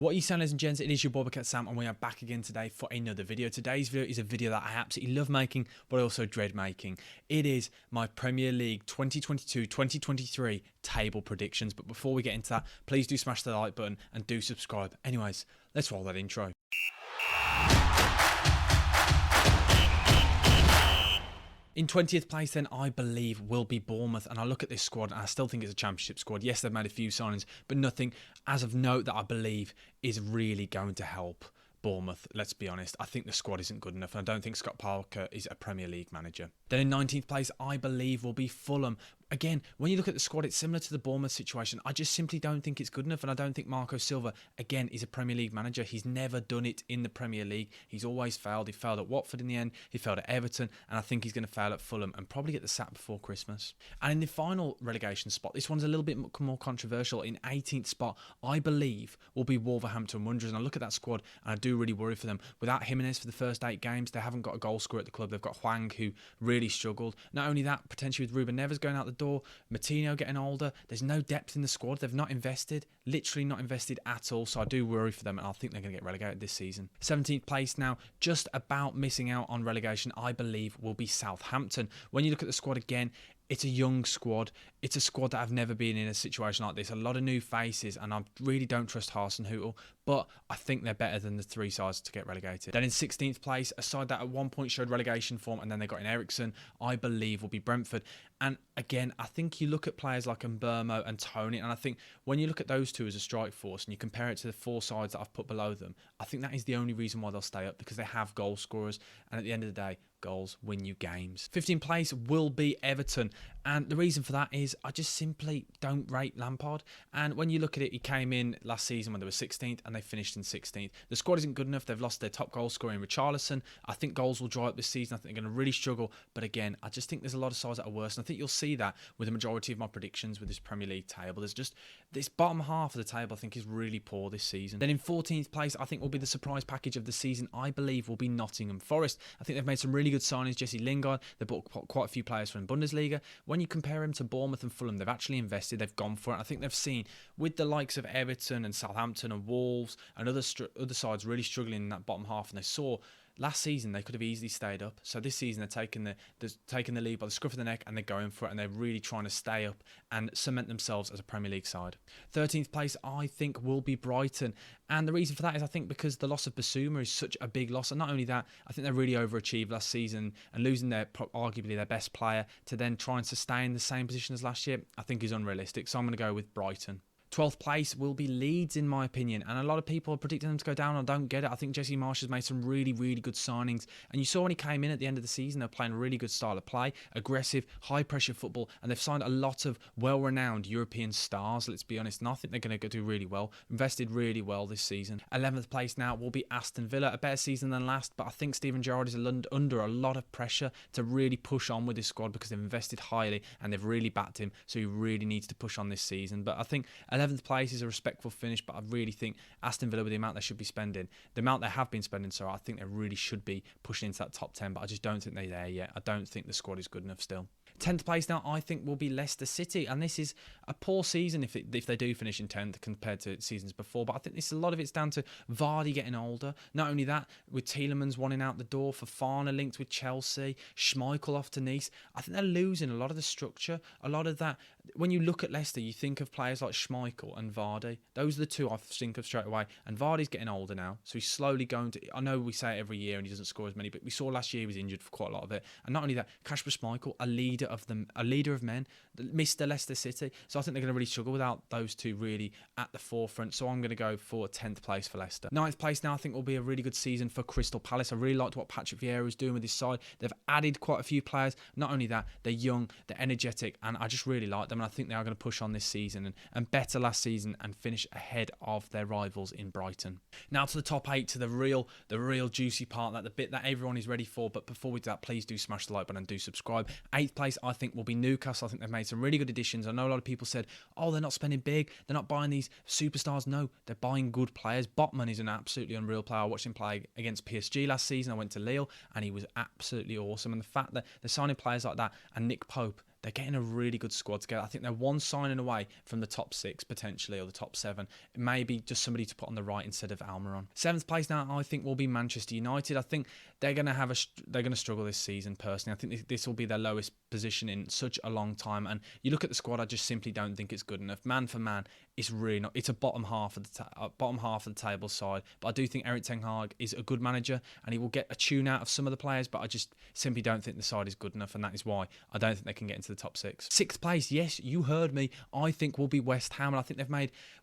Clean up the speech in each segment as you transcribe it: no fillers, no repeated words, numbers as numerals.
What are you saying, ladies and gents? It is your boy Sam, and we are back again today for another video. Today's video is a video that I absolutely love making, but I also dread making. It is my Premier League 2022-2023 table predictions. But before we get into that, please do smash the like button and do subscribe. Anyways, let's roll that intro. In 20th place then, I believe, will be Bournemouth, and I look at this squad and I still think it's a championship squad. Yes, they've made a few signings, but nothing as of note that I believe is really going to help Bournemouth. Let's be honest, I think the squad isn't good enough, and I don't think Scott Parker is a Premier League manager. Then in 19th place, I believe, will be Fulham. Again, when you look at the squad, it's similar to the Bournemouth situation. I just simply don't think it's good enough, and I don't think Marco Silva, again, is a Premier League manager. He's never done it in the Premier League. He's always failed. He failed at Watford in the end. He failed at Everton, and I think he's going to fail at Fulham and probably get the sack before Christmas. And in the final relegation spot, this one's a little bit more controversial. In 18th spot, I believe, will be Wolverhampton Wanderers, and I look at that squad, and I do really worry for them. Without Jimenez for the first 8 games, they haven't got a goal scorer at the club. They've got Hwang, who really struggled. Not only that, potentially with Ruben Neves going out the door, Martinez getting older, there's no depth in the squad. They've not invested, literally not invested at all, so I do worry for them, and I think they're going to get relegated this season. 17th place now, just about missing out on relegation, I believe, will be Southampton. When you look at the squad again, it's a young squad. It's a squad that I've never been in a situation like this. A lot of new faces, and I really don't trust Hasenhüttl, but I think they're better than the 3 sides to get relegated. Then in 16th place, a side that at one point showed relegation form, and then they got in Eriksson, I believe will be Brentford. And again, I think you look at players like Mbermo and Tony, and I think when you look at those two as a strike force and you compare it to the 4 sides that I've put below them, I think that is the only reason why they'll stay up, because they have goal scorers, and at the end of the day, goals win you games. 15th place will be Everton, and the reason for that is I just simply don't rate Lampard. And when you look at it, he came in last season when they were 16th and they finished in 16th. The squad isn't good enough. They've lost their top goal scorer in Richarlison. I think goals will dry up this season. I think they're going to really struggle, but again, I just think there's a lot of sides that are worse, and I think you'll see that with the majority of my predictions with this Premier League table. There's just this bottom half of the table I think is really poor this season. Then in 14th place, I think will be the surprise package of the season, I believe, will be Nottingham Forest. I think they've made some really good signings. Jesse Lingard, they bought quite a few players from Bundesliga. When you compare him to Bournemouth and Fulham, they've actually invested, they've gone for it. I think they've seen, with the likes of Everton and Southampton and Wolves and other sides really struggling in that bottom half, and they saw last season they could have easily stayed up. So this season they're taking the lead by the scruff of the neck, and they're going for it, and they're really trying to stay up and cement themselves as a Premier League side. 13th place, I think, will be Brighton. And the reason for that is I think because the loss of Basuma is such a big loss. And not only that, I think they really overachieved last season, and losing arguably their best player to then try and sustain the same position as last year, I think is unrealistic. So I'm going to go with Brighton. 12th place will be Leeds, in my opinion, and a lot of people are predicting them to go down. I don't get it. I think Jesse Marsch has made some really, really good signings, and you saw when he came in at the end of the season, they're playing a really good style of play, aggressive, high-pressure football, and they've signed a lot of well-renowned European stars, let's be honest, and I think they're going to do really well, invested really well this season. 11th place now will be Aston Villa, a better season than last, but I think Steven Gerrard is under a lot of pressure to really push on with his squad because they've invested highly and they've really backed him, so he really needs to push on this season. But I think 11th place is a respectful finish, but I really think Aston Villa, with the amount they should be spending, the amount they have been spending, so I think they really should be pushing into that top 10, but I just don't think they're there yet. I don't think the squad is good enough still. 10th place now, I think, will be Leicester City, and this is a poor season if they do finish in 10th compared to seasons before, but I think a lot of it's down to Vardy getting older. Not only that, with Tielemans wanting out the door, Fofana linked with Chelsea, Schmeichel off to Nice, I think they're losing a lot of the structure, a lot of that. When you look at Leicester, you think of players like Schmeichel and Vardy. Those are the two I think of straight away, and Vardy's getting older now, so he's slowly going to, I know we say it every year and he doesn't score as many, but we saw last year he was injured for quite a lot of it. And not only that, Kasper Schmeichel, a leader of men, Mr. Leicester City. So I think they're going to really struggle without those two really at the forefront. So I'm going to go for 10th place for Leicester. 9th place now, I think, will be a really good season for Crystal Palace. I really liked what Patrick Vieira is doing with his side. They've added quite a few players. Not only that, they're young, they're energetic, and I just really like them. And I think they are going to push on this season and better last season and finish ahead of their rivals in Brighton. Now to the top 8, to the real juicy part, that the bit that everyone is ready for. But before we do that, please do smash the like button and do subscribe. 8th place, I think, will be Newcastle. I think they've made some really good additions. I know a lot of people said, oh, they're not spending big, they're not buying these superstars. No, they're buying good players. Botman is an absolutely unreal player. I watched him play against PSG last season. I went to Lille and he was absolutely awesome. And the fact that they're signing players like that, and Nick Pope, they're getting a really good squad together. I think they're one signing away from the top 6 potentially, or the top 7. Maybe just somebody to put on the right instead of Almiron. 7th place now, I think, will be Manchester United. I think they're going to struggle this season. Personally, I think this will be their lowest position in such a long time. And you look at the squad, I just simply don't think it's good enough. Man for man, it's really not. It's a bottom half of the table side. But I do think Erik ten Hag is a good manager, and he will get a tune out of some of the players. But I just simply don't think the side is good enough, and that is why I don't think they can get into the top 6. 6th place, yes, you heard me. I think will be West Ham, and I think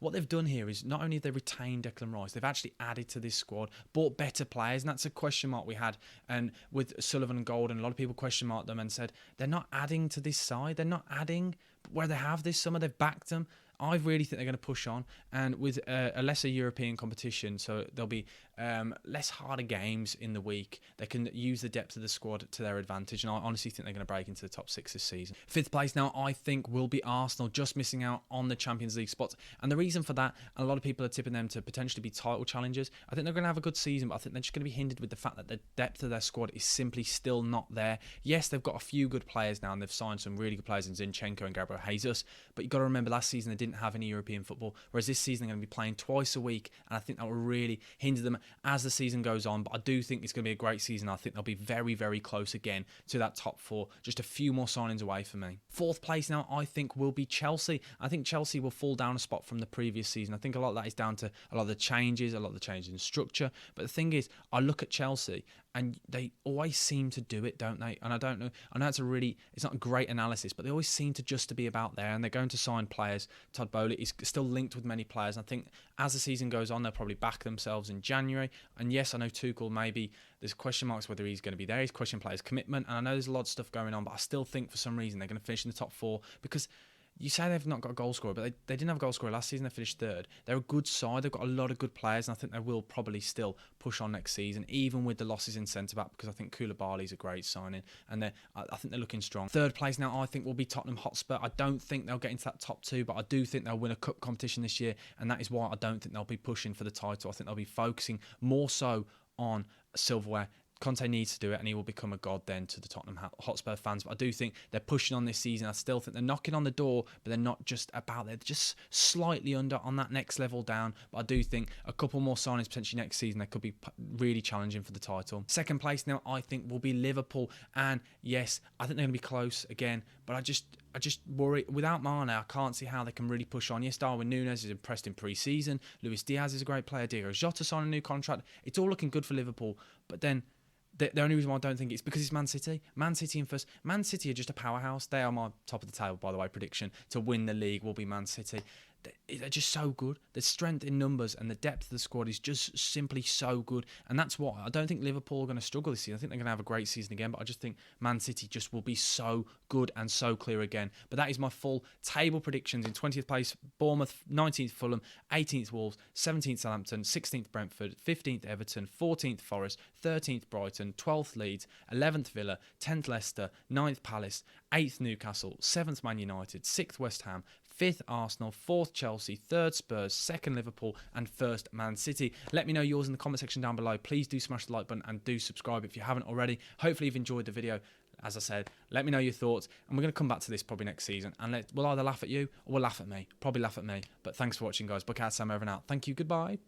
what they've done here is not only have they retained Declan Rice, they've actually added to this squad, bought better players, and that's a question mark we had. And with Sullivan and Golden, a lot of people question marked them and said they're not adding to this side. They're not adding where they have this summer. They've backed them. I really think they're going to push on, and with a lesser European competition, so there'll be less harder games in the week. They can use the depth of the squad to their advantage, and I honestly think they're going to break into the top 6 this season. 5th place now, I think, will be Arsenal, just missing out on the Champions League spots, and the reason for that, and a lot of people are tipping them to potentially be title challengers. I think they're going to have a good season, but I think they're just going to be hindered with the fact that the depth of their squad is simply still not there. Yes, they've got a few good players now, and they've signed some really good players in Zinchenko and Gabriel Jesus, but you've got to remember last season they didn't have any European football, whereas this season they're going to be playing twice a week, and I think that will really hinder them as the season goes on. But I do think it's going to be a great season. I think they'll be very, very close again to that top 4, just a few more signings away for me. 4th place now, I think, will be Chelsea. I think Chelsea will fall down a spot from the previous season. I think a lot of that is down to a lot of the changes in structure. But the thing is, I look at Chelsea, and they always seem to do it, don't they? And I don't know. I know it's not a great analysis, but they always seem to just to be about there. And they're going to sign players. Todd Bowley is still linked with many players. And I think as the season goes on, they'll probably back themselves in January. And yes, I know Tuchel, maybe there's question marks whether he's going to be there. He's questioning players' commitment. And I know there's a lot of stuff going on, but I still think for some reason they're going to finish in the top 4, because you say they've not got a goal scorer, but they didn't have a goal scorer last season. They finished 3rd. They're a good side. They've got a lot of good players, and I think they will probably still push on next season, even with the losses in centre-back, because I think Koulibaly's a great signing, and I think they're looking strong. 3rd place now, I think, will be Tottenham Hotspur. I don't think they'll get into that top 2, but I do think they'll win a cup competition this year, and that is why I don't think they'll be pushing for the title. I think they'll be focusing more so on silverware. Conte needs to do it, and he will become a god then to the Tottenham Hotspur fans. But I do think they're pushing on this season. I still think they're knocking on the door, but they're not just about there. They're just slightly under on that next level down. But I do think a couple more signings potentially next season, they could be really challenging for the title. 2nd place now, I think, will be Liverpool. And yes, I think they're going to be close again, but I just worry. Without Mane, I can't see how they can really push on. Yes, Darwin Núñez is impressed in pre-season. Luis Diaz is a great player. Diego Jota signed a new contract. It's all looking good for Liverpool, but then the only reason why I don't think it's because it's Man City. Man City in first. Man City are just a powerhouse. They are my top of the table, by the way. Prediction to win the league will be Man City. They're just so good. The strength in numbers and the depth of the squad is just simply so good. And that's why I don't think Liverpool are going to struggle this season. I think they're going to have a great season again, but I just think Man City just will be so good and so clear again. But that is my full table predictions. In 20th place, Bournemouth, 19th Fulham, 18th Wolves, 17th Southampton, 16th Brentford, 15th Everton, 14th Forest, 13th Brighton, 12th Leeds, 11th Villa, 10th Leicester, 9th Palace, 8th Newcastle, 7th Man United, 6th West Ham, 5th Arsenal, 4th Chelsea, 3rd Spurs, 2nd Liverpool, and 1st Man City. Let me know yours in the comment section down below. Please do smash the like button and do subscribe if you haven't already. Hopefully you've enjoyed the video. As I said, let me know your thoughts, and we're going to come back to this probably next season, and we'll either laugh at you or we'll laugh at me. Probably laugh at me. But thanks for watching, guys. Bucket Sam over and out. Thank you. Goodbye.